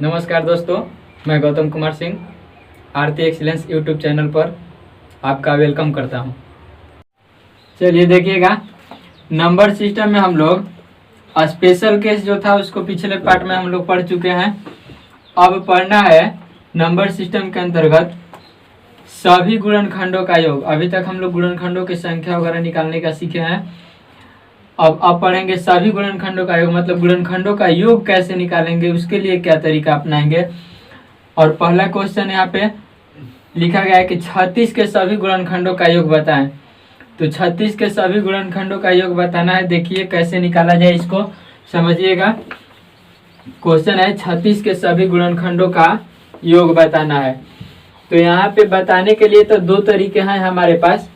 नमस्कार दोस्तों, मैं गौतम कुमार सिंह आरती एक्सीलेंस यूट्यूब चैनल पर आपका वेलकम करता हूं। चलिए देखिएगा, नंबर सिस्टम में हम लोग स्पेशल केस जो था उसको पिछले पार्ट में हम लोग पढ़ चुके हैं। अब पढ़ना है नंबर सिस्टम के अंतर्गत सभी गुणनखंडों का योग। अभी तक हम लोग गुणनखंडों की संख्या वगैरह निकालने का सीखे हैं। अब पढ़ेंगे सभी गुणनखंडों का योग, मतलब गुणनखंडों का योग कैसे निकालेंगे, उसके लिए क्या तरीका अपनाएंगे। और पहला क्वेश्चन यहाँ पे लिखा गया है कि 36 के सभी गुणनखंडों का योग बताएं। तो 36 के सभी गुणनखंडों का योग बताना है। देखिए कैसे निकाला जाए, इसको समझिएगा। क्वेश्चन है 36 के सभी गुणनखंडों का योग बताना है। तो यहाँ पे बताने के लिए तो दो तरीके हैं हमारे पास।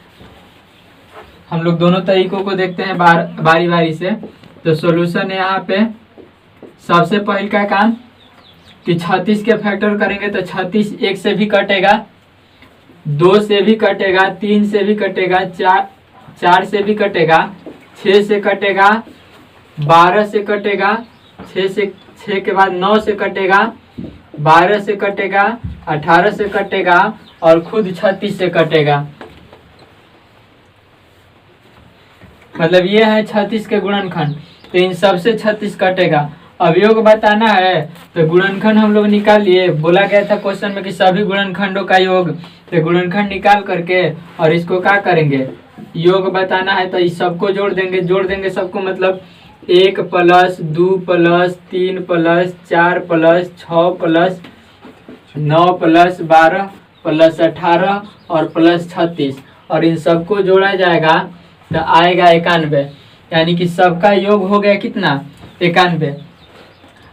हम लोग दोनों तरीकों को देखते हैं बारी बारी से। तो सॉल्यूशन है यहाँ पे सबसे पहले का काम कि 36 के फैक्टर करेंगे तो 36 1 से भी कटेगा, 2 से भी कटेगा, 3 से भी कटेगा, 4 से भी कटेगा, 6 से कटेगा, 12 से कटेगा, 6 के बाद 9 से कटेगा, 12 से कटेगा, 18 से कटेगा और खुद 36 से कटेगा। मतलब ये है 36 के गुणनखंड। तो इन सब से 36 कटेगा। अब योग बताना है तो गुणनखंड हम लोग निकाल लिए। बोला गया था क्वेश्चन में कि सभी गुणनखंडों का योग। तो गुणनखंड निकाल करके और इसको क्या करेंगे, योग बताना है तो इस सबको जोड़ देंगे सबको। मतलब 1 + 2 + 3 + 4 + 6 + 9 + 12 + 18 और +36 और इन सबको जोड़ा जाएगा तो आएगा 91। यानी कि सबका योग हो गया कितना, 91।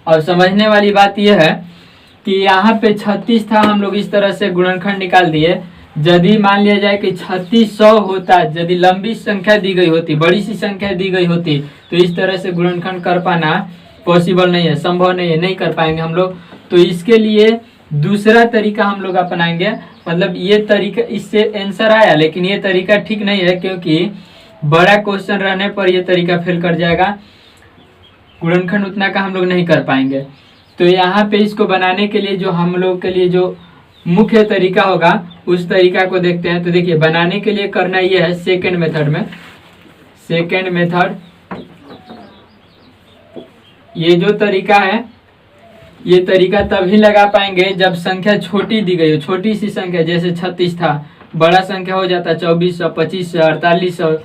और समझने वाली बात यह है कि यहाँ पे 36 था, हम लोग इस तरह से गुणनखंड निकाल दिए। यदि मान लिया जाए कि 3600 होता, यदि लंबी संख्या दी गई होती, बड़ी सी संख्या दी गई होती, तो इस तरह से गुणनखंड कर पाना पॉसिबल नहीं है, संभव नहीं है, नहीं कर पाएंगे हम लोग। तो इसके लिए दूसरा तरीका हम लोग अपनाएंगे। मतलब ये तरीका, इससे आंसर आया, लेकिन ये तरीका ठीक नहीं है क्योंकि बड़ा क्वेश्चन रहने पर यह तरीका फेल कर जाएगा। गुणनखंड उतना का हम लोग नहीं कर पाएंगे। तो यहाँ पे इसको बनाने के लिए जो हम लोग के लिए जो मुख्य तरीका होगा उस तरीका को देखते हैं। तो देखिए, बनाने के लिए करना ये है सेकेंड मेथड में। सेकेंड मेथड, ये जो तरीका है, ये तरीका तभी लगा पाएंगे जब संख्या छोटी दी गई हो। छोटी सी संख्या जैसे 36 था, बड़ा संख्या हो जाता 2400, 2500, 4800,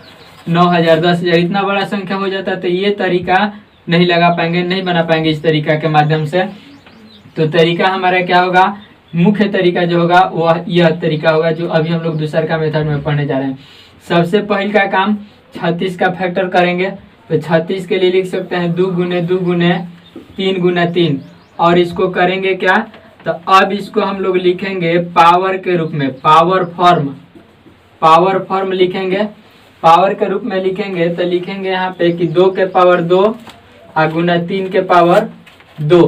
9000, 10,000, इतना बड़ा संख्या हो जाता तो ये तरीका नहीं लगा पाएंगे, नहीं बना पाएंगे इस तरीका के माध्यम से। तो तरीका हमारा क्या होगा, मुख्य तरीका जो होगा वो यह तरीका होगा जो अभी हम लोग दूसरा का मेथड में पढ़ने जा रहे हैं। सबसे पहले का काम 36 का फैक्टर करेंगे। तो 36 के लिए लिख सकते हैं 2 × 2 × 3 × 3 और इसको करेंगे क्या, तो अब इसको हम लोग लिखेंगे पावर के रूप में, पावर फॉर्म लिखेंगे। पावर के रूप में लिखेंगे तो लिखेंगे यहाँ पे कि 2 के पावर 2 गुना 3 के पावर 2।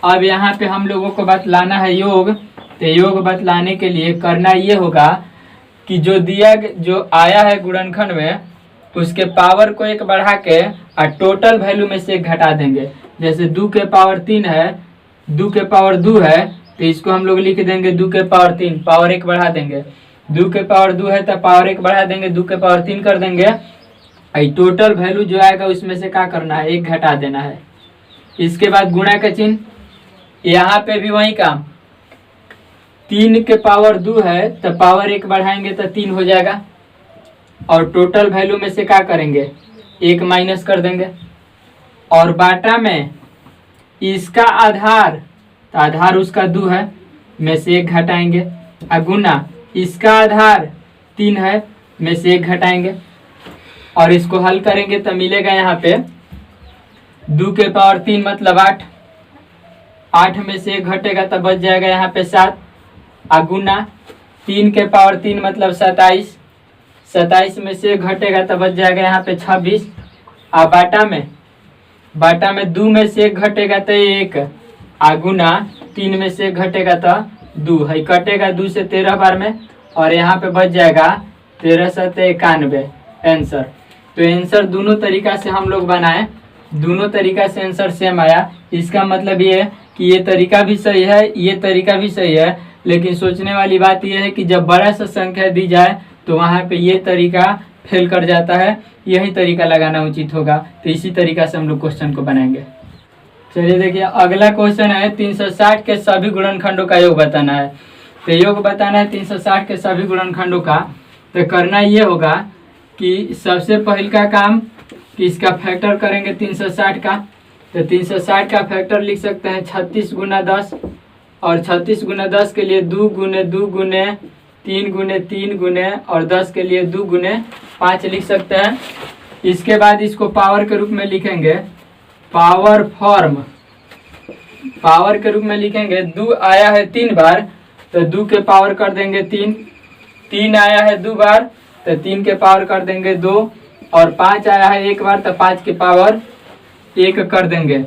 अब यहाँ पे हम लोगों को बतलाना है योग। तो योग बतलाने के लिए करना ये होगा कि जो आया है गुणनखंड में उसके पावर को 1 बढ़ा के और टोटल वैल्यू में से 1 घटा देंगे। जैसे 2 के पावर 3 है, 2 के पावर 2 है, तो इसको हम लोग लिख देंगे 2 के पावर 3, पावर 1 बढ़ा देंगे। 2 के पावर 2 है तो पावर 1 बढ़ा देंगे, 2 के पावर 3 कर देंगे। टोटल वैल्यू जो आएगा उसमें से क्या करना है, 1 घटा देना है। इसके बाद गुणा का चिन्ह, यहाँ पे भी वही काम। 3 के पावर 2 है तो पावर 1 बढ़ाएंगे तो 3 हो जाएगा और टोटल वैल्यू में से क्या करेंगे, 1 माइनस कर देंगे। और बाटा में इसका आधार, तो आधार उसका 2 है, में से 1 घटाएंगे। गुना इसका आधार 3 है, में से 1 घटाएंगे और इसको हल करेंगे तो मिलेगा यहाँ पे 2 के पावर 3 मतलब 8, 8 में से 1 घटेगा तो बच जाएगा यहाँ पे 7। गुना 3 के पावर 3 मतलब 27, 27 में से 1 घटेगा तो बच जाएगा यहाँ पे 26। बाटा में 2 में से 1 घटेगा तो 1, गुना 3 में से 1 घटेगा तो 2 है, कटेगा 2 से 13 बार में और यहाँ पे बच जाएगा 13 × 91 आंसर। तो आंसर दोनों तरीका से हम लोग बनाए, दोनों तरीका से आंसर सेम आया। इसका मतलब ये कि ये तरीका भी सही है, ये तरीका भी सही है, लेकिन सोचने वाली बात यह है कि जब बड़ा सा संख्या दी जाए तो वहाँ पे ये तरीका फेल कर जाता है, यही तरीका लगाना उचित होगा। तो इसी तरीका से हम लोग क्वेश्चन को बनाएंगे। चलिए देखिए, अगला क्वेश्चन है 360 के सभी गुणनखंडों का योग बताना है। तो योग बताना है 360 के सभी गुणनखंडों का। तो करना ये होगा कि सबसे पहले का काम कि इसका फैक्टर करेंगे 360 का। तो 360 का फैक्टर लिख सकते हैं 36 गुना 10, और 36 गुना 10 के लिए 2 गुने 2 गुने 3 गुने 3 गुने और 10 के लिए 2 गुने 5 लिख सकते हैं। इसके बाद इसको पावर के रूप में लिखेंगे, पावर फॉर्म, पावर के रूप में लिखेंगे। 2 आया है 3 बार तो 2 के पावर कर देंगे 3, 3 आया है 2 बार तो 3 के पावर कर देंगे 2, और 5 आया है 1 बार तो 5 के पावर 1 कर देंगे।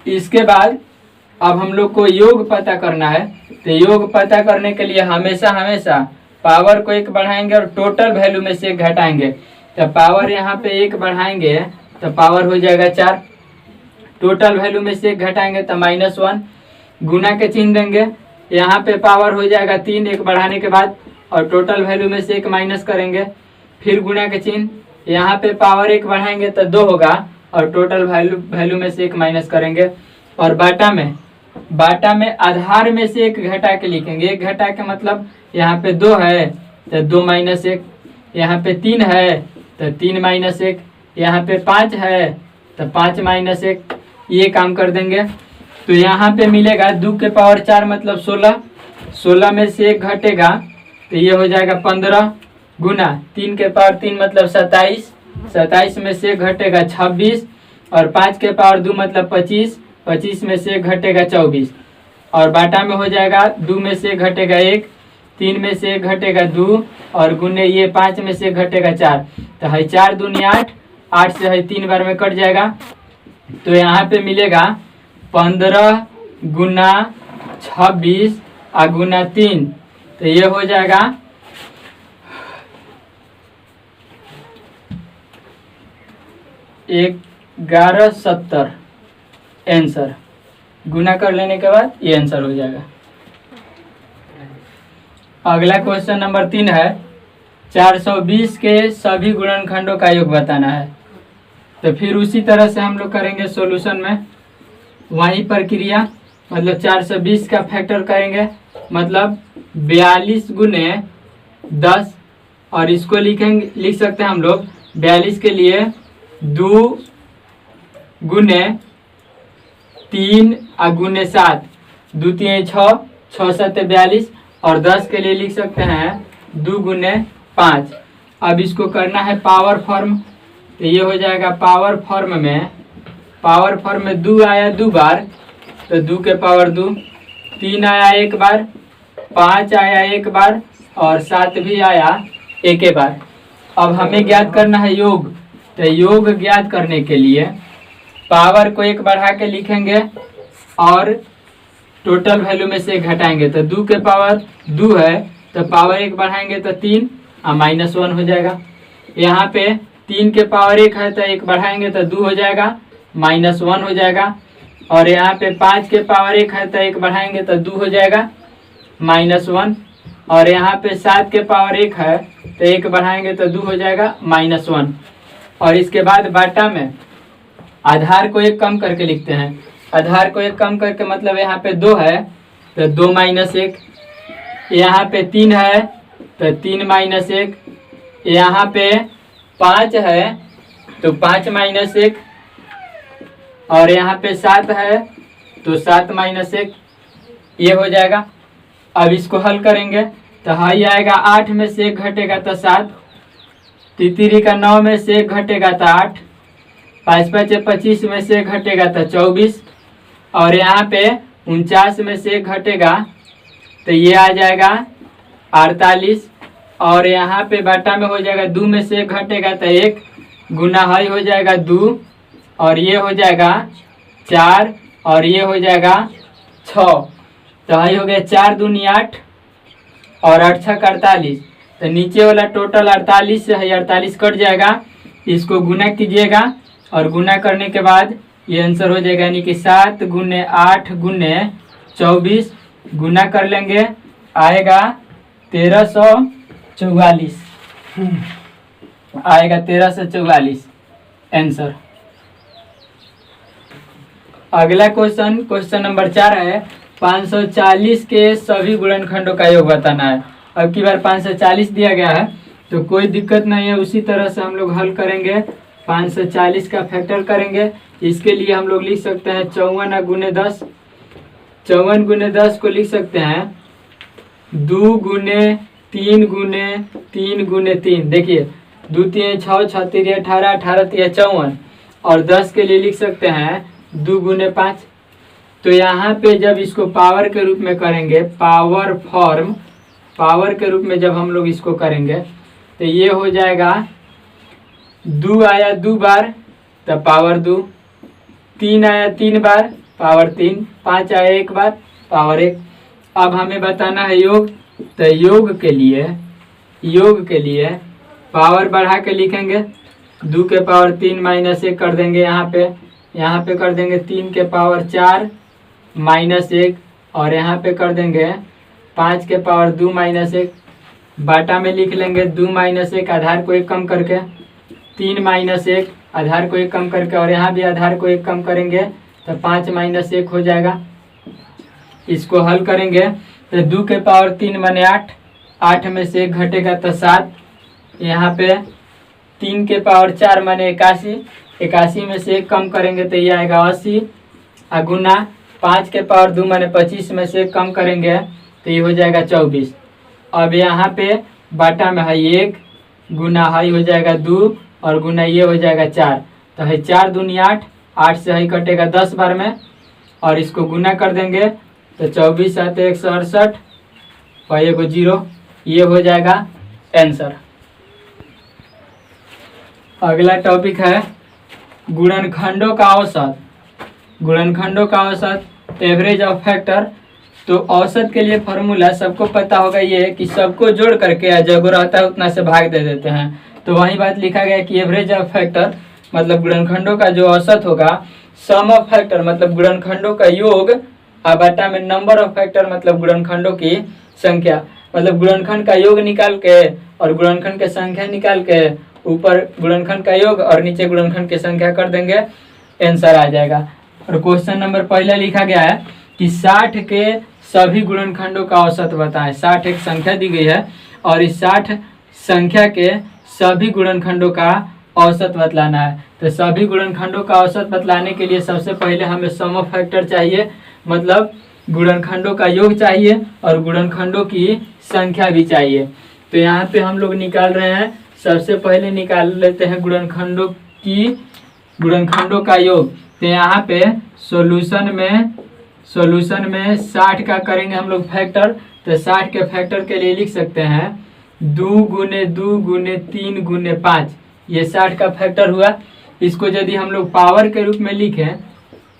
इसके बाद अब हम लोग को योग पता करना है। तो योग पता करने के लिए हमेशा हमेशा पावर को 1 बढ़ाएंगे और टोटल वैल्यू में से 1 घटाएंगे। तो पावर यहाँ पे 1 बढ़ाएंगे तो पावर हो जाएगा 4, टोटल वैल्यू में से 1 घटाएंगे तो -1, गुना के चिन्ह देंगे। यहाँ पे पावर हो जाएगा 3 1 बढ़ाने के बाद, और टोटल वैल्यू में से 1 माइनस करेंगे, फिर गुना के चिन्ह। यहाँ पे पावर 1 बढ़ाएंगे तो 2 होगा, और टोटल वैल्यू में से 1 माइनस करेंगे। और बाटा में आधार में से 1 घटा के लिखेंगे। 1 घटा के मतलब यहाँ पे 2 है तो 2 - 1, यहाँ पे 3 है तो 3 - 1, यहाँ पे 5 है तो 5 - 1, ये काम कर देंगे। तो यहाँ पे मिलेगा 2 के पावर 4 मतलब 16, 16 में से 1 घटेगा तो ये हो जाएगा 15, गुना 3 के पावर 3 मतलब 27, 27 में से 1 घटेगा 26, और 5 के पावर 2 मतलब 25, 25 में से 1 घटेगा 24, और बाटा में हो जाएगा 2 में से 1 घटेगा 1, 3 में से 1 घटेगा 2, और गुने ये 5 में से 1 घटेगा 4। तो है 4 दूनी 8, 8 से है 3 बार में कट जाएगा। तो यहाँ पे मिलेगा 15 गुना 26 और गुना 3, तो ये हो जाएगा 1170 आंसर। गुना कर लेने के बाद ये आंसर हो जाएगा। अगला क्वेश्चन नंबर 3 है 420 के सभी गुणनखंडों का योग बताना है। तो फिर उसी तरह से हम लोग करेंगे सॉल्यूशन में वही प्रक्रिया, मतलब 420 का फैक्टर करेंगे, मतलब 42 गुने 10, और इसको लिख सकते हैं हम लोग 42 के लिए 2 गुने 3 और गुने 7, 2 3 6, 6 7 42, और 10 के लिए लिख सकते हैं 2 गुने 5। अब इसको करना है पावर फॉर्म। तो ये हो जाएगा पावर फॉर्म में 2 आया 2 बार तो 2 के पावर 2, 3 आया 1 बार, 5 आया 1 बार, और 7 भी आया 1 बार। अब हमें ज्ञात करना है योग। तो योग ज्ञात करने के लिए पावर को 1 बढ़ा के लिखेंगे और टोटल वैल्यू में से घटाएंगे। तो 2 के पावर 2 है तो पावर 1 बढ़ाएंगे तो 3 और -1 हो जाएगा। यहाँ पे 3 के पावर 1 है तो 1 बढ़ाएंगे तो 2 हो जाएगा, -1 हो जाएगा। और यहाँ पे 5 के पावर 1 है तो 1 बढ़ाएंगे तो 2 हो जाएगा, -1। और यहाँ पे 7 के पावर 1 है तो 1 बढ़ाएंगे तो 2 हो जाएगा, -1। और इसके बाद बाटा में आधार को 1 कम करके लिखते हैं। आधार को 1 कम करके मतलब यहाँ पे 2 है तो 2 - 1, यहाँ पे 3 है तो 3 - 1, यहाँ पे 5 है तो 5 - 1, और यहाँ पे 7 है तो 7 - 1, ये हो जाएगा। अब इसको हल करेंगे तो हाई आएगा 8 में से 1 घटेगा तो 7, तितरी का 9 में से 1 घटेगा तो 8, 5 5 25 में से 1 घटेगा तो 24, और यहाँ पे 49 में से 1 घटेगा तो ये आ जाएगा 48, और यहाँ पे बाटा में हो जाएगा 2 में से 1 घटेगा तो 1, गुना हाई हो जाएगा 2, और ये हो जाएगा 4, और ये हो जाएगा 6। तो हाई हो गया 4 दूनी 8 और 8 6 48। तो नीचे वाला टोटल 48 से है 48 कट जाएगा। इसको गुना कीजिएगा और गुना करने के बाद ये आंसर हो जाएगा, यानी कि 7 गुने 8 गुने 24 गुना कर लेंगे, आएगा 1344, आएगा 1344 आंसर। अगला क्वेश्चन नंबर 4 है, 540 के सभी गुणनखंडों का योग बताना है। अब की बार 540 दिया गया है तो कोई दिक्कत नहीं है, उसी तरह से हम लोग हल करेंगे। 540 का फैक्टर करेंगे, इसके लिए हम लोग लिख सकते हैं 54 गुने 10, 54 गुने 10 को लिख सकते हैं 2 गुने 3 गुने 3 गुने 3। देखिए 2 3 6 6 3 18 18 3 54, और 10 के लिए लिख सकते हैं 2 गुने 5। तो यहाँ पे जब इसको पावर के रूप में करेंगे, पावर के रूप में जब हम लोग इसको करेंगे तो ये हो जाएगा 2 आया 2 बार तो पावर 2, 3 आया 3 बार पावर 3, 5 आया 1 बार पावर 1। अब हमें बताना है योग, तो योग के लिए पावर बढ़ा के लिखेंगे, 2 के पावर 3 माइनस 1 कर देंगे, यहाँ पे कर देंगे 3 के पावर 4 माइनस 1, और यहाँ पे कर देंगे 5 के पावर 2 माइनस 1। बाटा में लिख लेंगे 2 माइनस 1 आधार को 1 कम करके, 3 माइनस 1 आधार को 1 कम करके, और यहाँ भी आधार को 1 कम करेंगे तो 5 माइनस 1 हो जाएगा। इसको हल करेंगे तो 2 के पावर 3 माने 8, 8 में से 1 घटेगा तो 7, यहाँ पे 3 के पावर 4 माने 81, 81 में से 1 कम करेंगे तो ये आएगा 80, गुना 5 के पावर 2 माने 25 में से 1 कम करेंगे तो ये हो जाएगा 24। अब यहाँ पे बाटा में है 1, गुना हाई हो जाएगा 2, और गुना ये हो जाएगा 4, तो है 4 दूनी 8, 8 से हाई कटेगा 10 बार में, और इसको गुना कर देंगे तो 24 आते 168 और ये को 0, ये हो जाएगा आंसर। अगला टॉपिक है गुणनखंडों का औसत। गुणनखंडों का औसत, एवरेज ऑफ फैक्टर। तो औसत के लिए फॉर्मूला सबको पता होगा, ये है कि सबको जोड़ करके जो रहता है उतना से भाग दे देते हैं। तो वही बात लिखा गया कि एवरेज ऑफ फैक्टर मतलब गुणनखंडों का जो औसत होगा, सम ऑफ फैक्टर मतलब गुणनखंडों का योग, बटा में नंबर ऑफ फैक्टर मतलब गुणनखंडों की संख्या। मतलब गुणनखंड का योग निकाल के और गुणनखंड की संख्या निकाल के ऊपर गुणनखंड का योग और नीचे गुणनखंड की संख्या कर देंगे, आंसर आ जाएगा। और क्वेश्चन नंबर पहला लिखा गया है कि 60 के सभी गुणनखंडों का औसत बताएं। 60 एक संख्या दी गई है और इस 60 संख्या के सभी गुणनखंडों का औसत बतलाना है। तो सभी गुणनखंडों का औसत बतलाने के लिए सबसे पहले हमें सम ऑफ फैक्टर चाहिए, मतलब गुणनखंडों का योग चाहिए और गुणनखंडों की संख्या भी चाहिए। तो यहाँ पे हम लोग निकाल रहे हैं, सबसे पहले निकाल लेते हैं गुणनखंडों का योग। तो यहाँ पे सॉल्यूशन में 60 का करेंगे हम लोग फैक्टर। तो 60 के फैक्टर के लिए लिख सकते हैं 2 गुने 2 गुने 3 गुने 5, ये 60 का फैक्टर हुआ। इसको यदि हम लोग पावर के रूप में लिखें,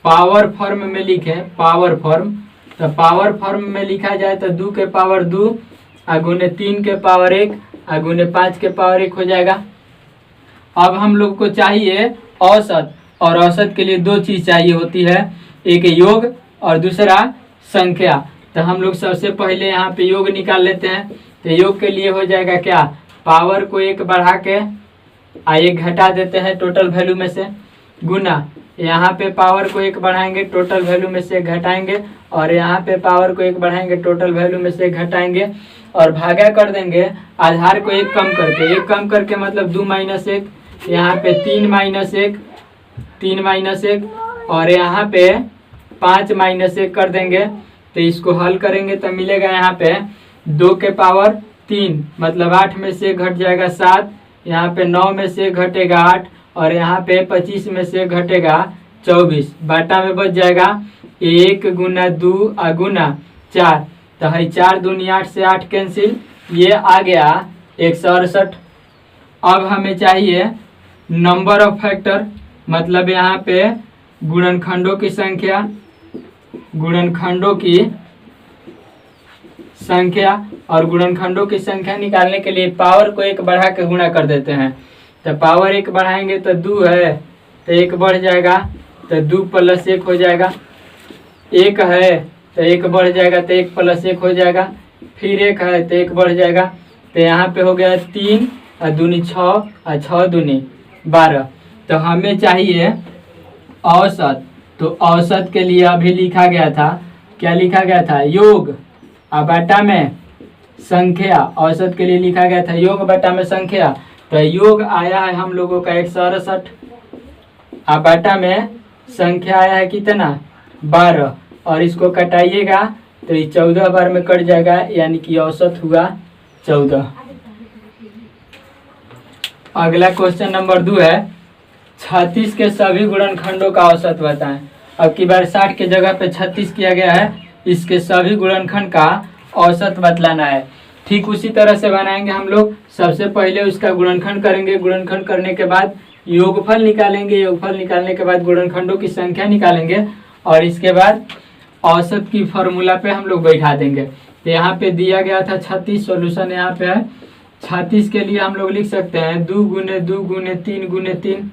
पावर फॉर्म में लिखें, पावर फॉर्म, तो पावर फॉर्म में लिखा जाए तो 2 के पावर 2 गुने 3 के पावर 1 गुने 5 के पावर 1 हो जाएगा। अब हम लोग को चाहिए औसत, और औसत के लिए दो चीज चाहिए होती है, एक योग और दूसरा संख्या। तो हम लोग सबसे पहले यहाँ पे योग निकाल लेते हैं। तो योग के लिए हो जाएगा क्या, पावर को 1 बढ़ा के 1 घटा देते हैं टोटल वैल्यू में से, गुना यहाँ पे पावर को 1 बढ़ाएंगे टोटल वैल्यू में से घटाएंगे, और यहाँ पे पावर को 1 बढ़ाएंगे टोटल वैल्यू में से घटाएंगे, और भागा कर देंगे आधार को 1 कम करके। 1 कम करके मतलब 2 माइनस 1, यहाँ पे 3 माइनस 1, 3 माइनस 1, और यहाँ पे 5 माइनस 1 कर देंगे। तो इसको हल करेंगे तो मिलेगा यहाँ पे 2 के पावर 3 मतलब 8 में से घट जाएगा 7, यहाँ पे 9 में से घटेगा 8, और यहाँ पे 25 में से घटेगा 24। बाटा में बच जाएगा 1 गुना 2 गुना 4, तो है 4 दूनी 8 से 8 कैंसिल, ये आ गया 168। अब हमें चाहिए नंबर ऑफ फैक्टर, मतलब यहाँ पे गुणनखंडों की संख्या, गुणनखंडों की संख्या, और गुणनखंडों की संख्या निकालने के लिए पावर को 1 बढ़ा के गुणा कर देते हैं। तो पावर 1 बढ़ाएंगे तो 2 है, तो 1 बढ़ जाएगा तो 2 + 1 हो जाएगा। 1 है तो 1 बढ़ जाएगा तो 1 + 1 हो जाएगा। फिर 1 है तो 1 बढ़ जाएगा। तो यहाँ पे हो गया 3 और 2 6 और 6 2 12। तो हमें चाहिए औसत। तो औसत के लिए अभी लिखा गया था, क्या लिखा गया था? योग और बटा में संख्या। औसत के लिए लिखा गया था योग बटा में संख्या। तो योग आया है हम लोगों का 168 और बटा में संख्या आया है कितना? 12। और इसको कटाइएगा तो ये 14 बार में कट जाएगा, यानी कि औसत हुआ 14। अगला क्वेश्चन नंबर 2 है 36 के सभी गुणनखंडों का औसत बताएं। अब की बार 60 के जगह पे 36 किया गया है, इसके सभी गुणनखंड का औसत बतलाना है। ठीक उसी तरह से बनाएंगे हम लोग। सबसे पहले उसका गुणनखंड करेंगे, गुणनखंड करने के बाद योगफल निकालेंगे, योगफल निकालने के बाद गुणनखंडों की संख्या निकालेंगे और इसके बाद औसत की फॉर्मूला पे हम लोग बैठा देंगे। तो यहाँ पे दिया गया था 36, सॉल्यूशन यहाँ पे है। 36 के लिए हम लोग लिख सकते हैं 2 × 2 × 3 × 3।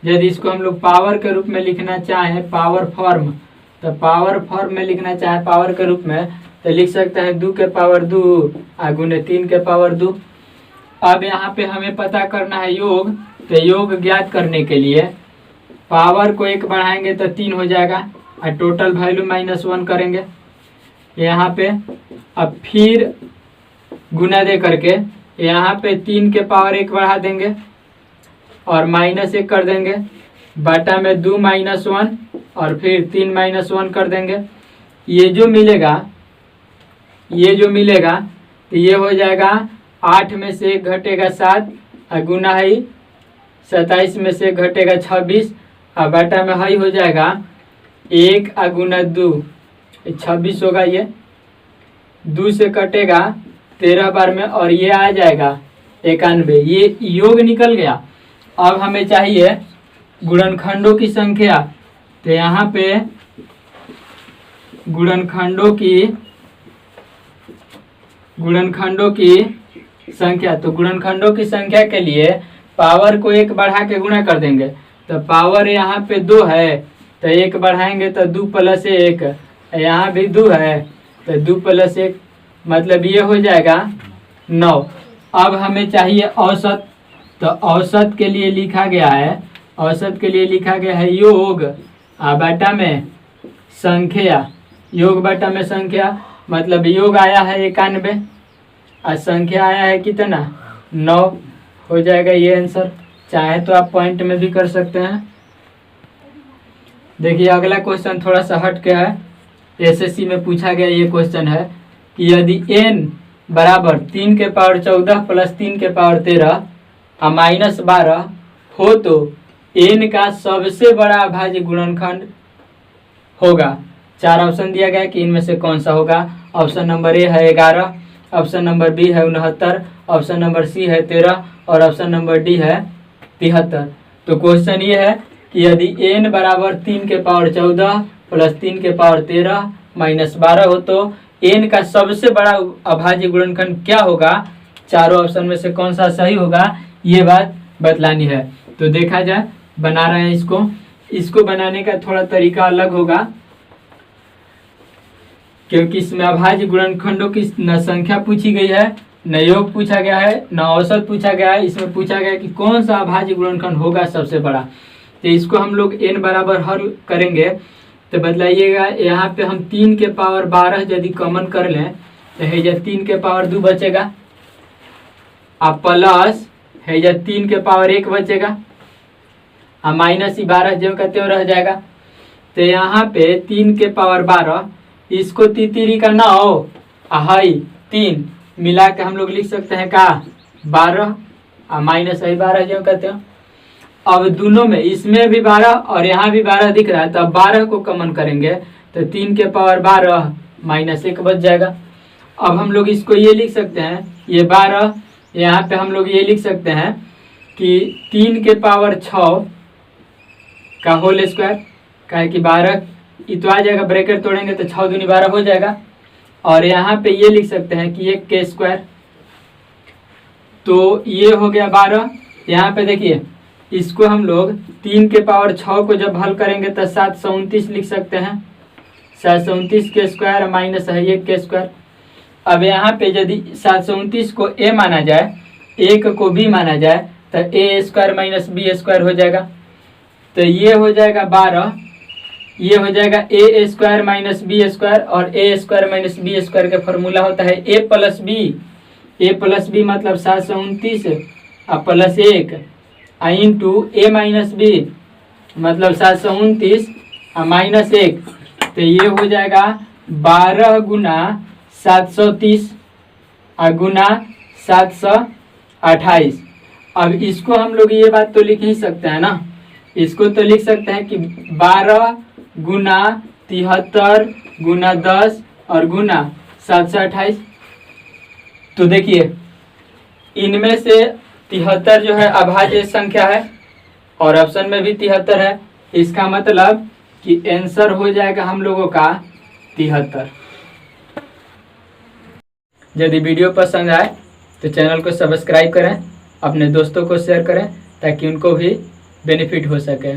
यदि इसको हम लोग पावर के रूप में लिखना चाहें, पावर फॉर्म, तो पावर फॉर्म में लिखना चाहें पावर के रूप में, तो लिख सकते हैं 2 के पावर 2 और गुने 3 के पावर 2। अब यहाँ पे हमें पता करना है योग। तो योग ज्ञात करने के लिए पावर को 1 बढ़ाएंगे तो 3 हो जाएगा और टोटल वैल्यू -1 करेंगे यहाँ पे। अब फिर गुना दे करके यहाँ पे 3 के पावर 1 बढ़ा देंगे और -1 कर देंगे, बटा में 2 -1 और फिर 3 -1 कर देंगे। ये जो मिलेगा तो ये हो जाएगा 8 में से 1 घटेगा 7 और गुना है 27 में से 1 घटेगा 26 और बटा में हाई हो जाएगा 1 और गुना 2 26 होगा। ये 2 से कटेगा 13 बार में और ये आ जाएगा 91। ये योग निकल गया। अब हमें चाहिए गुणनखंडों की संख्या। तो यहाँ पे गुणनखंडों की संख्या, तो गुणनखंडों की संख्या के लिए पावर को 1 बढ़ा के गुणा कर देंगे। तो पावर यहाँ पे 2 है तो 1 बढ़ाएंगे तो 2 + 1, यहाँ भी 2 है तो 2 + 1 मतलब ये हो जाएगा 9। अब हमें चाहिए औसत। तो औसत के लिए लिखा गया है योग बटा में संख्या। योग बटा में संख्या मतलब योग आया है 91 और संख्या आया है कितना? 9 हो जाएगा ये आंसर। चाहे तो आप पॉइंट में भी कर सकते हैं। देखिए अगला क्वेश्चन थोड़ा सा हट के है, एसएससी में पूछा गया ये क्वेश्चन है कि यदि n बराबर 3 के पावर 14 + 3 के पावर 13 और -12 हो तो n का सबसे बड़ा अभाज्य गुणनखंड होगा। 4 ऑप्शन दिया गया कि इनमें से कौन सा होगा। ऑप्शन नंबर ए है 11, ऑप्शन नंबर बी है 69, ऑप्शन नंबर सी है 13 और ऑप्शन नंबर डी है 73। तो क्वेश्चन ये है कि यदि n बराबर 3 के पावर 14 + 3 के पावर 13 -12 हो तो n का सबसे बड़ा अभाज्य गुणनखंड क्या होगा। चारों ऑप्शन में से कौन सा सही होगा, ये बात बतलानी है। तो देखा जाए, बना रहे हैं इसको बनाने का थोड़ा तरीका अलग होगा, क्योंकि इसमें अभाज्य गुणनखंडों की न संख्या पूछी गई है, न योग पूछा गया है, न औसत पूछा गया है। इसमें पूछा गया है कि कौन सा अभाज्य गुणनखंड होगा सबसे बड़ा। तो इसको हम लोग n बराबर हल करेंगे। तो बतलाइएगा, यहाँ पे हम 3 के पावर 12 यदि कॉमन कर लें तो है 3 के पावर 2 बचेगा और प्लस है 3 के पावर 1 बचेगा और -12 जो का त्यों रह जाएगा। तो यहाँ पे 3 के पावर 12, इसको तितिरी का 9 हाई 3 मिला के हम लोग लिख सकते हैं का 12 और -12 जो कहते हैं। अब दोनों में, इसमें भी 12 और यहाँ भी 12 दिख रहा है, तो अब 12 को कॉमन करेंगे तो 3 के पावर 12 -1 बच जाएगा। अब हम लोग इसको ये लिख सकते हैं, ये 12 यहाँ पे हम लोग ये लिख सकते हैं कि 3 के पावर 6 का होल स्क्वायर, काहे कि 12 तो आ जाएगा, ब्रैकेट तोड़ेंगे तो 6 दूनी 12 हो जाएगा। और यहाँ पे ये लिख सकते हैं कि 1 के स्क्वायर, तो ये हो गया 12। यहाँ पे देखिए इसको हम लोग 3 के पावर 6 को जब हल करेंगे तो 729 लिख सकते हैं। 729 के स्क्वायर माइनस है 1 के स्क्वायर। अब यहाँ पे यदि 729 को a माना जाए, 1 को b माना जाए, तो a square minus b square हो जाएगा। तो ये हो जाएगा 12, ये हो जाएगा a square minus b square, और a square minus b square का फॉर्मूला होता है a प्लस b मतलब 729 और plus 1 into a minus b मतलब 729 और माइनस 1। तो ये हो जाएगा 12 गुना 730 और गुना 728। अब इसको हम लोग ये बात तो लिख ही सकते हैं ना, इसको तो लिख सकते हैं कि 12 गुना 73 गुना 10 और गुना 728। तो देखिए इनमें से 73 जो है अभाज्य संख्या है और ऑप्शन में भी 73 है। इसका मतलब कि आंसर हो जाएगा हम लोगों का 73। यदि वीडियो पसंद आए तो चैनल को सब्सक्राइब करें, अपने दोस्तों को शेयर करें ताकि उनको भी बेनिफिट हो सके।